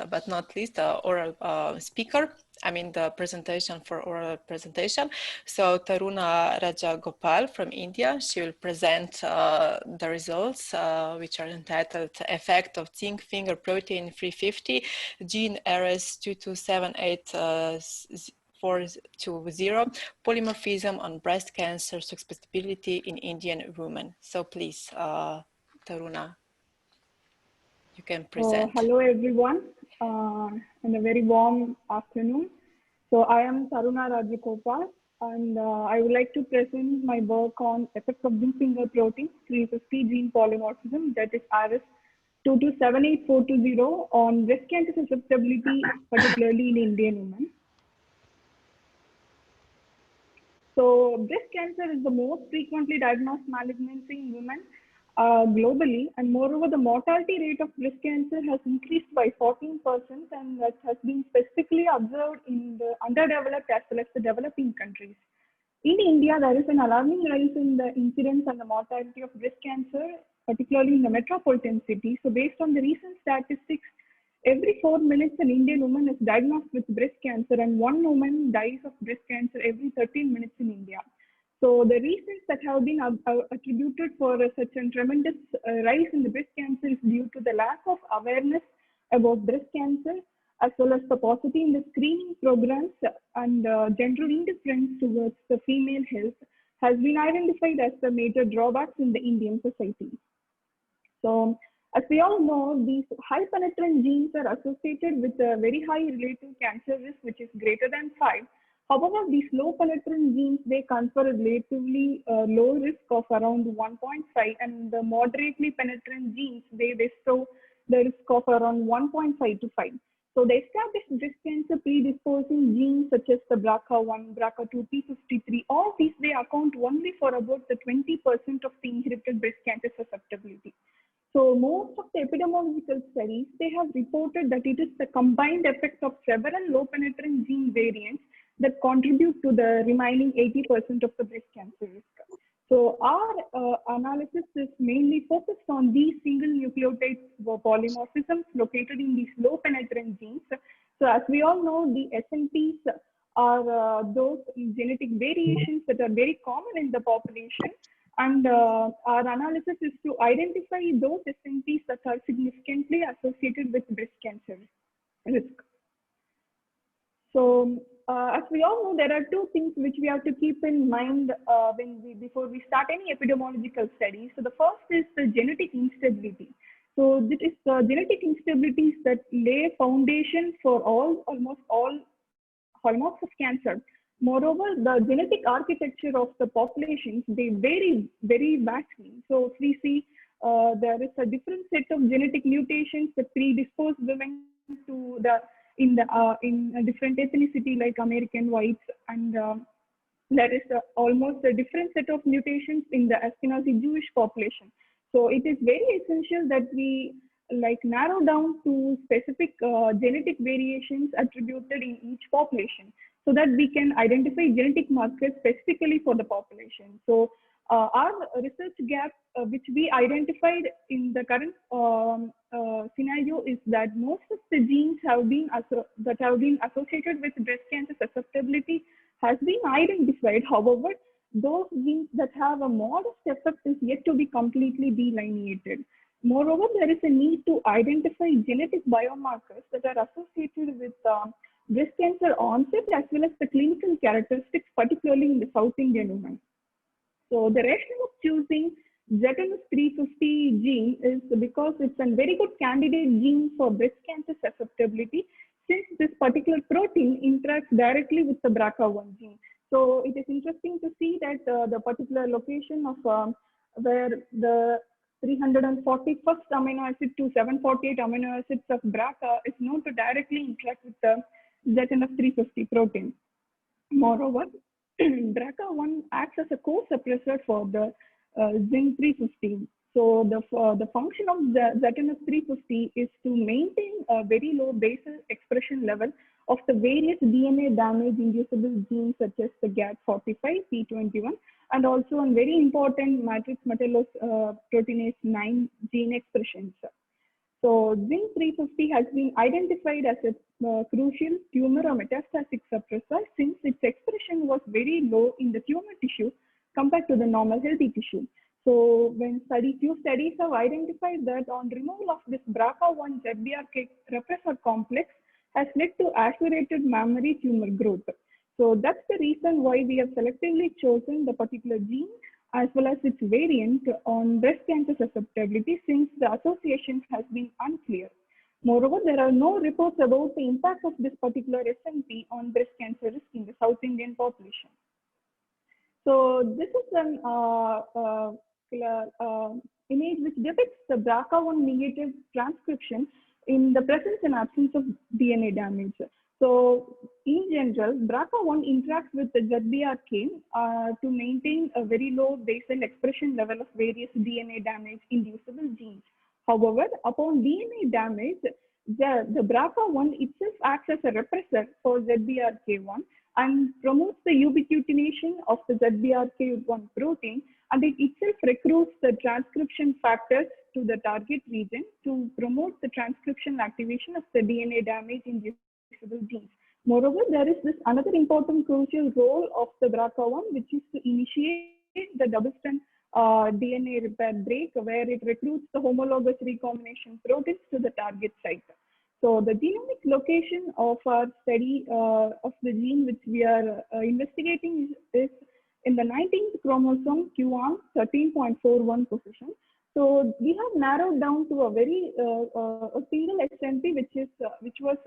but not least, the oral speaker. I mean, the presentation for oral presentation. So Taruna Rajagopal from India, she will present the results, which are entitled Effect of Zinc Finger Protein 350, Gene RS227840, polymorphism on breast cancer susceptibility in Indian women. So please, Taruna, you can present. Hello everyone, and a very warm afternoon. So I am Taruna Rajagopal, and I would like to present my work on effects of zinc finger protein 350 gene polymorphism, that is RS2278420, on breast cancer susceptibility, particularly in Indian women. So breast cancer is the most frequently diagnosed malignancy in women globally, and moreover, the mortality rate of breast cancer has increased by 14%, and that has been specifically observed in the underdeveloped as well as the developing countries. In India, there is an alarming rise in the incidence and the mortality of breast cancer, particularly in the metropolitan cities. So based on the recent statistics, every 4 minutes an Indian woman is diagnosed with breast cancer, and one woman dies of breast cancer every 13 minutes in India. So the reasons that have been attributed for such a tremendous rise in the breast cancer is due to the lack of awareness about breast cancer, as well as the paucity in the screening programs, and general indifference towards the female health has been identified as the major drawbacks in the Indian society. So as we all know, these high penetrant genes are associated with a very high relative cancer risk, which is greater than 5. However, these low penetrant genes, they confer a relatively low risk of around 1.5, and the moderately penetrant genes, they bestow the risk of around 1.5 to 5. So the established breast cancer predisposing genes such as the BRCA1, BRCA2, P53, all these, they account only for about the 20% of the inherited breast cancer susceptibility. So most of the epidemiological studies, they have reported that it is the combined effect of several low penetrant gene variants that contribute to the remaining 80% of the breast cancer risk. So our analysis is mainly focused on these single nucleotide polymorphisms located in these low penetrant genes. So as we all know, the SNPs are those genetic variations that are very common in the population. And our analysis is to identify those SNPs that are significantly associated with breast cancer risk. So as we all know, there are two things which we have to keep in mind before we start any epidemiological study. So the first is the genetic instability. So this is the genetic instabilities that lay foundation for almost all hallmarks of cancer. Moreover, the genetic architecture of the populations, they vary very vastly. So if we see there is a different set of genetic mutations that predispose women to in a different ethnicity like American whites, and there is almost a different set of mutations in the Ashkenazi Jewish population. So it is very essential that we narrow down to specific genetic variations attributed in each population, so that we can identify genetic markers specifically for the population. So our research gap, which we identified in the current scenario, is that most of the genes that have been associated with breast cancer susceptibility has been identified. However, those genes that have a modest effect is yet to be completely delineated. Moreover, there is a need to identify genetic biomarkers that are associated with breast cancer onset as well as the clinical characteristics, particularly in the South Indian women. So the rationale of choosing ZNS350 gene is because it's a very good candidate gene for breast cancer susceptibility, since this particular protein interacts directly with the BRCA1 gene. So it is interesting to see that the particular location of where the 341st amino acid to 748 amino acids of BRCA is known to directly interact with the ZNF350 protein. Moreover, BRCA1 acts as a co-suppressor for the ZN350. So the function of the ZNF350 is to maintain a very low basal expression level of the various DNA damage inducible genes such as the GAT45, P21, and also a very important matrix metallose proteinase 9 gene expressions. So ZIN350 has been identified as a crucial tumor or metastatic suppressor since its expression was very low in the tumor tissue compared to the normal healthy tissue. So few studies have identified that on removal of this BRCA1 ZBRK repressor complex has led to accelerated mammary tumor growth. So that's the reason why we have selectively chosen the particular gene as well as its variant on breast cancer susceptibility since the association has been unclear. Moreover, there are no reports about the impact of this particular SNP on breast cancer risk in the South Indian population. So this is an image which depicts the BRCA1 negative transcription in the presence and absence of DNA damage. So in general, BRCA1 interacts with the ZBRK to maintain a very low basal expression level of various DNA damage inducible genes. However, upon DNA damage, the BRCA1 itself acts as a repressor for ZBRK1 and promotes the ubiquitination of the ZBRK1 protein, and it itself recruits the transcription factors to the target region to promote the transcription activation of the DNA damage inducible genes. Moreover, there is this another important crucial role of the BRCA1, which is to initiate the double-strand DNA repair break, where it recruits the homologous recombination proteins to the target site. So the genomic location of our study of the gene which we are investigating is in the 19th chromosome Q1 13.41 position. So we have narrowed down to a very a single SNP which was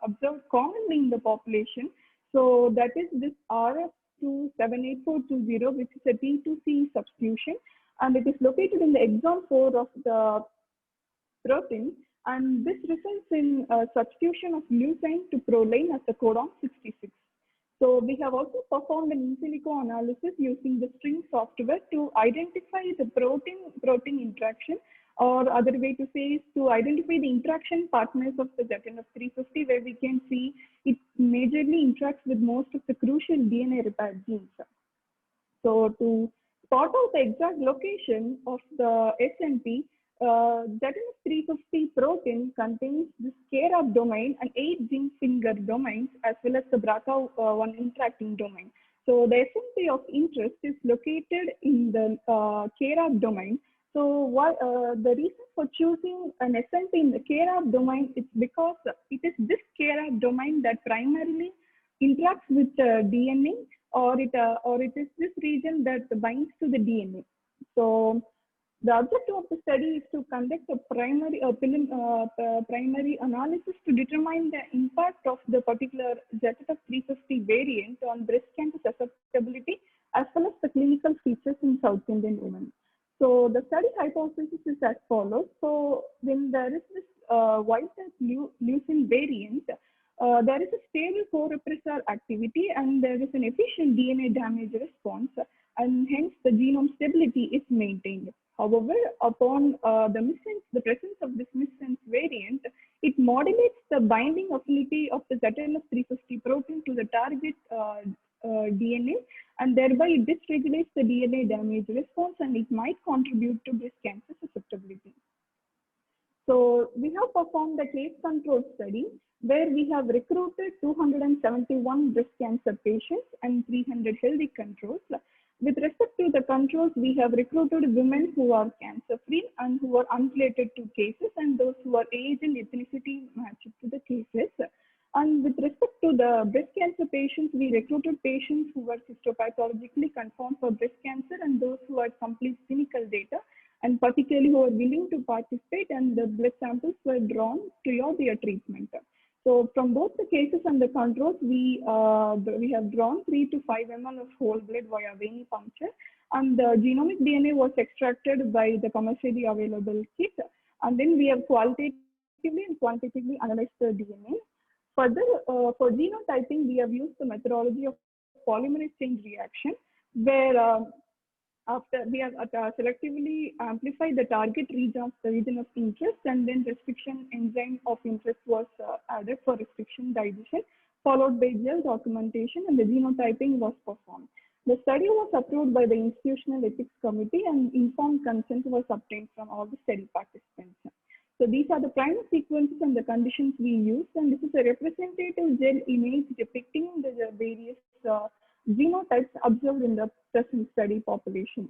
observed commonly in the population. So that is this RF27842, which is a T2C substitution, and it is located in the exon 4 of the protein. And this results in substitution of leucine to proline as the codon 66. So we have also performed an in silico analysis using the string software to identify the protein interaction, or other way to say is to identify the interaction partners of the ZNF350, where we can see it majorly interacts with most of the crucial DNA repair genes. So to spot out the exact location of the SNP, ZNF350 protein contains this KRAB domain and 8 zinc finger domains as well as the BRCA1 interacting domain. So the SNP of interest is located in the KRAB domain. So the reason for choosing an SNP in the KRAB domain is because it is this KRAB domain that primarily interacts with DNA, or it is this region that binds to the DNA. So the objective of the study is to conduct a primary analysis to determine the impact of the particular ZF350 variant on breast cancer susceptibility as well as the clinical features in South Indian women. So the study hypothesis is as follows. So when there is this wild-type leucine variant, there is a stable co-repressor activity and there is an efficient DNA damage response, and hence the genome stability is maintained. However, upon the presence of this missense variant, it modulates the binding affinity of the ZNF350 protein to the target DNA, and thereby it dysregulates the DNA damage response, and it might contribute to breast cancer susceptibility. So we have performed a case control study where we have recruited 271 breast cancer patients and 300 healthy controls. With respect to the controls, we have recruited women who are cancer-free and who are unrelated to cases, and those who are age and ethnicity matched to the cases. And with respect to the breast cancer patients, we recruited patients who were histopathologically confirmed for breast cancer and those who had complete clinical data, and particularly who are willing to participate, and the blood samples were drawn prior to their treatment. So from both the cases and the controls, we have drawn 3 to 5 ml of whole blood via venipuncture, and the genomic DNA was extracted by the commercially available kit, and then we have qualitatively and quantitatively analyzed the DNA. Further, for genotyping, we have used the methodology of polymerase chain reaction, where after we have selectively amplified the target region of interest, and then restriction enzyme of interest was added for restriction digestion, followed by gel documentation, and the genotyping was performed. The study was approved by the Institutional Ethics Committee, and informed consent was obtained from all the study participants. So these are the primary sequences and the conditions we use, and this is a representative gel image depicting the various genotypes observed in the present study population.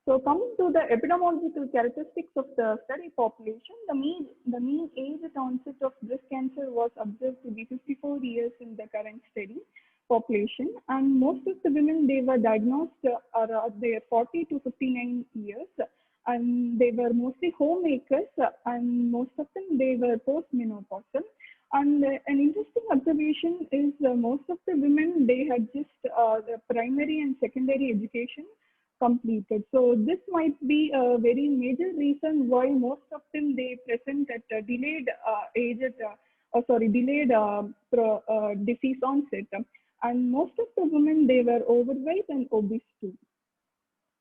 So coming to the epidemiological characteristics of the study population, the mean age at onset of breast cancer was observed to be 54 years in the current study population, and most of the women, they were diagnosed they are 40 to 59 years, and they were mostly homemakers, and most of them, they were postmenopausal. And an interesting observation is most of the women, they had just the primary and secondary education completed. So this might be a very major reason why most of them, they present at delayed age at, delayed disease onset. And most of the women, they were overweight and obese too.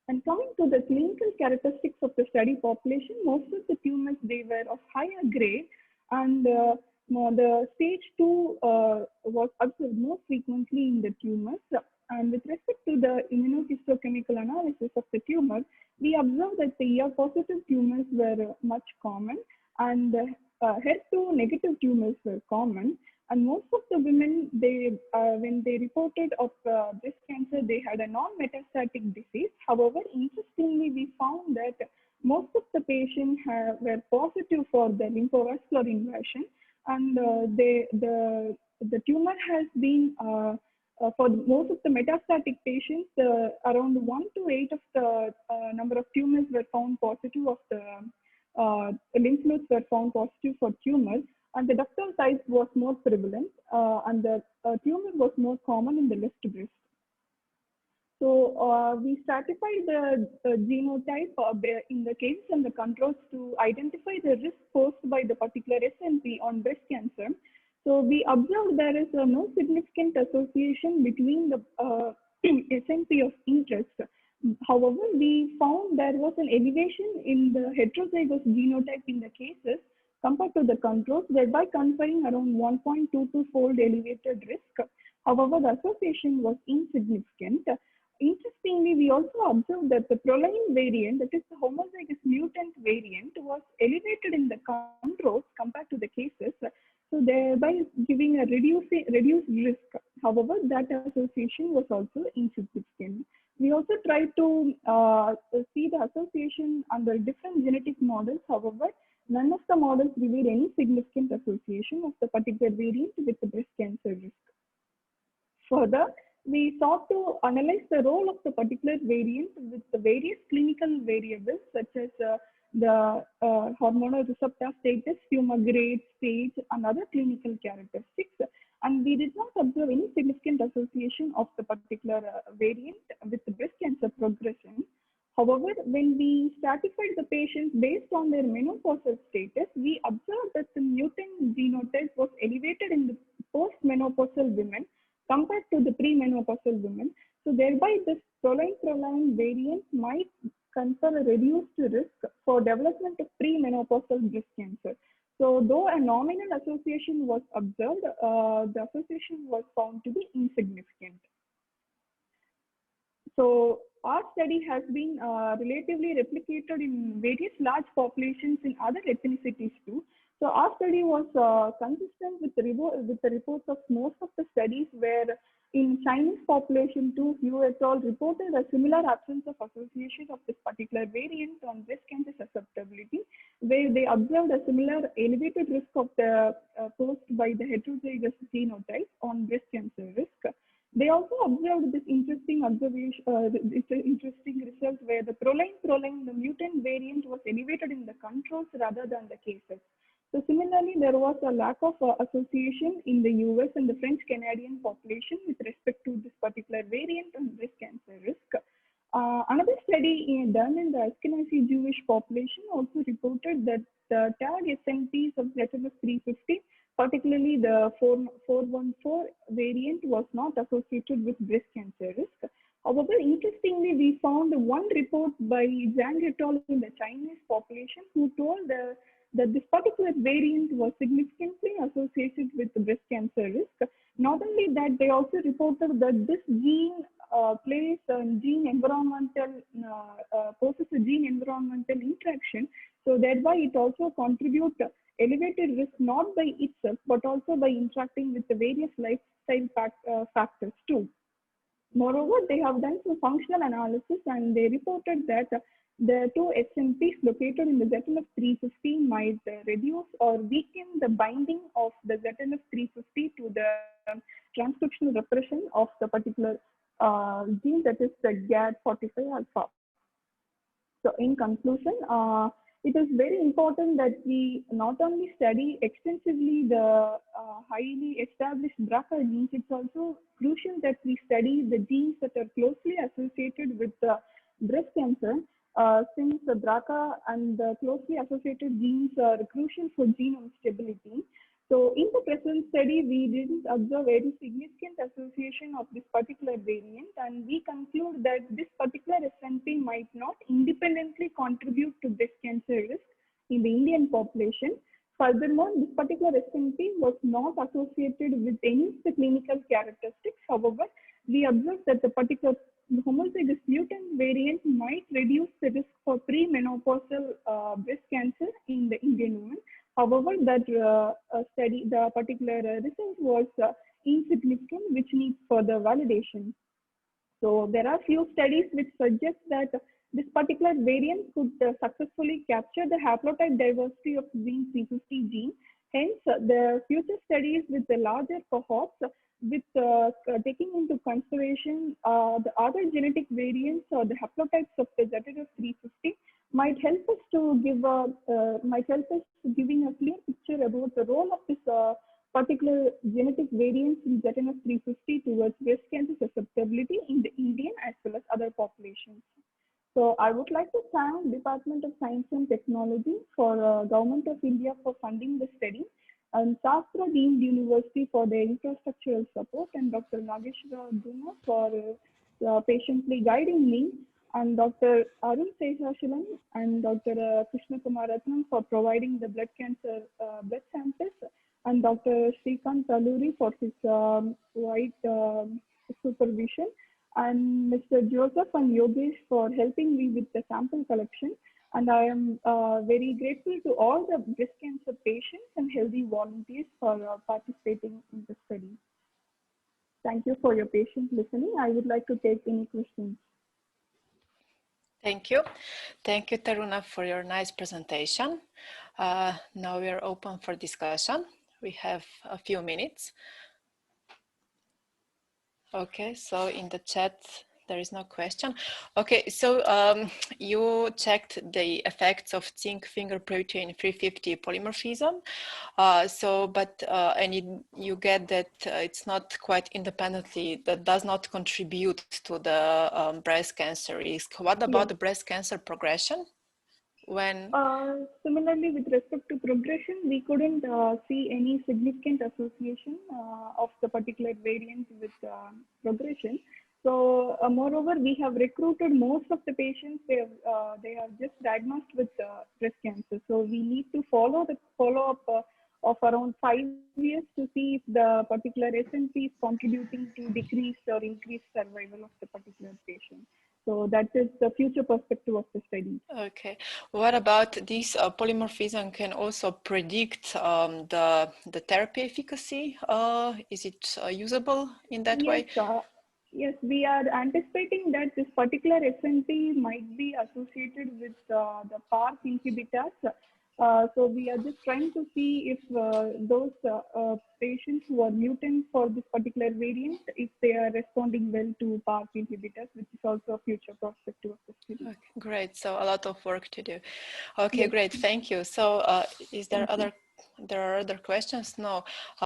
And coming to the clinical characteristics of the study population, most of the tumors, they were of higher grade, and the stage 2 was observed more frequently in the tumors. And with respect to the immunohistochemical analysis of the tumor, we observed that the ER-positive tumors were much common, and HER2 negative tumors were common. And most of the women, they when they reported of breast cancer, they had a non-metastatic disease. However, interestingly, we found that most of the patients were positive for the lymphovascular invasion, and the tumor has been for most of the metastatic patients, around 1 to 8 of the number of tumors were found positive of the lymph nodes were found positive for tumors, and the ductal type was more prevalent, and the tumor was more common in the left breast. So we stratified the genotype in the cases and the controls to identify the risk posed by the particular SNP on breast cancer. So we observed there is no significant association between the SNP of interest. However, we found there was an elevation in the heterozygous genotype in the cases compared to the controls, thereby conferring around 1.22-fold elevated risk. However, the association was insignificant. Interestingly, we also observed that the proline variant, that is the homozygous mutant variant, was elevated in the controls compared to the cases, so thereby giving a reduced risk. However, that association was also insignificant. We also tried to see the association under different genetic models. However, none of the models revealed any significant association of the particular variant with the breast cancer risk. Further, we sought to analyze the role of the particular variant with the various clinical variables such as the hormonal receptor status, tumor grade, stage, and other clinical characteristics. And we did not observe any significant association of the particular variant with the breast cancer progression. However, when we stratified the patients based on their menopausal status, we observed that the mutant genotype was elevated in the post-menopausal women compared to the pre-menopausal women. So thereby this proline variant might confer a reduced risk for development of pre-menopausal breast cancer. So though a nominal association was observed, the association was found to be insignificant. So our study has been relatively replicated in various large populations in other ethnicities too. So our study was consistent with the reports of most of the studies, where in Chinese population too, Hu et al. Reported a similar absence of association of this particular variant on breast cancer susceptibility, where they observed a similar elevated risk of the posed by the heterozygous genotype on breast cancer risk. They also observed this interesting observation, interesting result where the proline, the mutant variant was elevated in the controls rather than the cases. So similarly, there was a lack of association in the US and the French Canadian population with respect to this particular variant on breast cancer risk. Another study done in the Ashkenazi Jewish population also reported that the tag SNPs of HLS-350, particularly the 414 variant, was not associated with breast cancer risk. However, interestingly, we found one report by Zhang et al. In the Chinese population who told that this particular variant was significantly associated with the breast cancer risk. Not only that, they also reported that this gene poses a gene environmental interaction, So thereby it also contributes elevated risk not by itself, but also by interacting with the various lifestyle factors too. Moreover, they have done some functional analysis and they reported that the two SNPs located in the ZNF350 might reduce or weaken the binding of the ZNF350 to the transcriptional repression of the particular gene, that is the GAD45 alpha. So in conclusion, it is very important that we not only study extensively the highly established BRCA genes, it's also crucial that we study the genes that are closely associated with breast cancer, since the BRCA and the closely associated genes are crucial for genome stability. So in the present study, we didn't observe any significant association of this particular variant, and we conclude that this particular SNP might not independently contribute to breast cancer risk in the Indian population. Furthermore, this particular SNP was not associated with any of the clinical characteristics. However, we observed that the particular homozygous mutant variant might reduce the risk for premenopausal breast cancer in the Indian women. However, that study, the particular result was insignificant, which needs further validation. So there are few studies which suggest that this particular variant could successfully capture the haplotype diversity of ZIN350 gene. Hence, the future studies with the larger cohorts, with taking into consideration the other genetic variants or the haplotypes of the ZNF350, might help us to give giving a clear picture about the role of this particular genetic variants in ZNF350 towards breast cancer susceptibility in the Indian as well as other populations. So I would like to thank Department of Science and Technology for Government of India for funding the study, and Shastra Deemed University for their infrastructural support, and Dr. Nageshwara Duma for patiently guiding me, and Dr. Arun Seshashilan and Dr. Krishna Kumar Ratnam for providing the blood cancer blood samples, and Dr. Srikant Taluri for his wide supervision, and Mr. Joseph and Yogesh for helping me with the sample collection. And I am very grateful to all the breast cancer patients and healthy volunteers for participating in the study. Thank you for your patient listening. I would like to take any questions. Thank you. Thank you, Taruna, for your nice presentation. Now we are open for discussion. We have a few minutes. Okay, so in the chat, there is no question. Okay, so you checked the effects of zinc finger protein 350 polymorphism. And you get that it's not quite independently, that does not contribute to the breast cancer risk. What about the breast cancer progression? Similarly, with respect to progression, we couldn't see any significant association of the particular variant with progression. So, moreover, we have recruited most of the patients. They are just diagnosed with breast cancer. So, we need to follow up of around 5 years to see if the particular SNP is contributing to decreased or increased survival of the particular patient. So that is the future perspective of the study. Okay. What about this polymorphism can also predict the therapy efficacy? Is it usable in that way? Yes, we are anticipating that this particular SNP might be associated with the PARP inhibitors. So we are just trying to see if those patients who are mutant for this particular variant, if they are responding well to PARP inhibitors, which is also a future perspective of the study. Okay, great. So a lot of work to do. Okay, yes. Great. Thank you. So is there there are other questions? No.